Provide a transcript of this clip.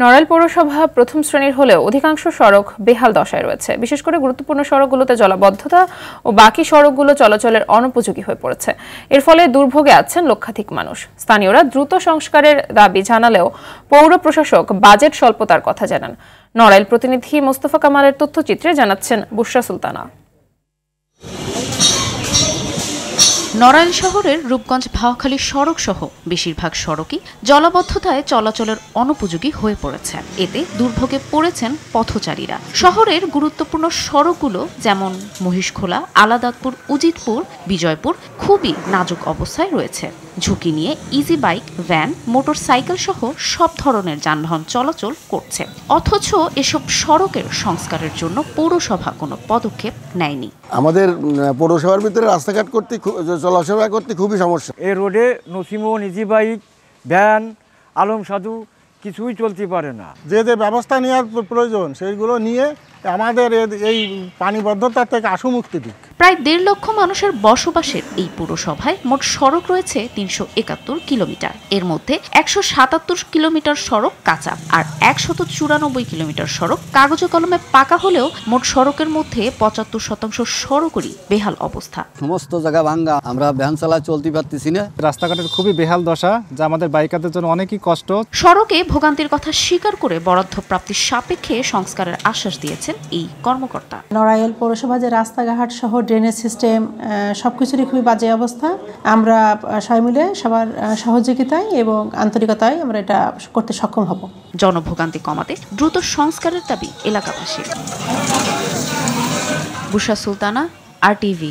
নড়াইল পৌরসভা প্রথম শ্রেণীর হলেও অধিকাংশ সড়ক বেহাল দশায় রয়েছে। বিশেষ করে গুরুত্বপূর্ণ সড়কগুলোতে জলাবদ্ধতা ও বাকি সড়কগুলো চলাচলের অনুপযোগী হয়ে পড়েছে। এর ফলে দুর্ভোগে আছেন লক্ষাধিক মানুষ। স্থানীয়রা দ্রুত সংস্কারের দাবি জানালেও পৌর প্রশাসক বাজেট স্বল্পতার কথা জানান। নড়াইল প্রতিনিধি মোস্তফা কামালের তথ্যচিত্রে জানাচ্ছেন বুশরা সুলতানা। নড়াইল শহরের রূপগঞ্জ ভাওখালী সড়ক সহ বেশিরভাগ সড়কই জলাবদ্ধতায় চলাচলের অনুপযোগী হয়ে পড়েছে। এতে দুর্ভোগে পড়েছেন পথচারীরা। শহরের গুরুত্বপূর্ণ সড়কগুলো যেমন মহিষখোলা, আলাদাতপুর, উজিতপুর, বিজয়পুর খুবই নাজুক অবস্থায় রয়েছে। ঝুঁকি নিয়ে easy bike, van, motor cycle সহ সব ধরনের যানবাহন চলাচল করছে। অথচ এসব সড়কের সংস্কারের জন্য পৌরসভা কোনো পদক্ষেপ নেয়নি। আমাদের পৌরসভার ভিতরে রাস্তাঘাট করতে চলাফেরা করতে খুবই সমস্যা। এই রোডে nosimon, easy bike, van, Alam সাধু কিছুই চলতে পারে না। যে ব্যবস্থা নেওয়ার প্রয়োজন সেইগুলো নিয়ে আমাদের এই পানিবদ্ধতা থেকে আশু মুক্তি দিক। প্রায় ১.৫ লক্ষ মানুষের বসবাসের এই পৌরসভায় মোট সড়ক রয়েছে ৩৭১ কিলোমিটার। এর মধ্যে ১৭৭ কিলোমিটার সড়ক কাঁচা আর ১৯৪ কিলোমিটার সড়ক কাগজে কলমে পাকা হলেও মোট সড়কের মধ্যে ৭৫% সড়কই বেহাল অবস্থা। সমস্ত জায়গা ভাঙ্গা, আমরা ভ্যান চালা চলতে পারতেছি না। রাস্তাঘাটের খুবই বেহাল দশা, যা আমাদের বাইকারদের জন্য অনেকই কষ্ট। সড়কে ভোগান্তির কথা স্বীকার করে বরাদ্দ প্রাপ্তির সাপেক্ষে সংস্কারের আশ্বাস দিয়েছেন এই কর্মকর্তা। নড়াইল পৌরসভা যে রাস্তাঘাট সহ ড্রেনেজ সিস্টেম সবকিছুরই খুবই বাজে অবস্থা। আমরা সবাই মিলে সবার সহযোগিতায় এবং আন্তরিকতায় আমরা এটা করতে সক্ষম হব। জনভোগান্তি কমাতে দ্রুত সংস্কারের দাবি এলাকাবাসীর। বুশরা সুলতানা, RTV।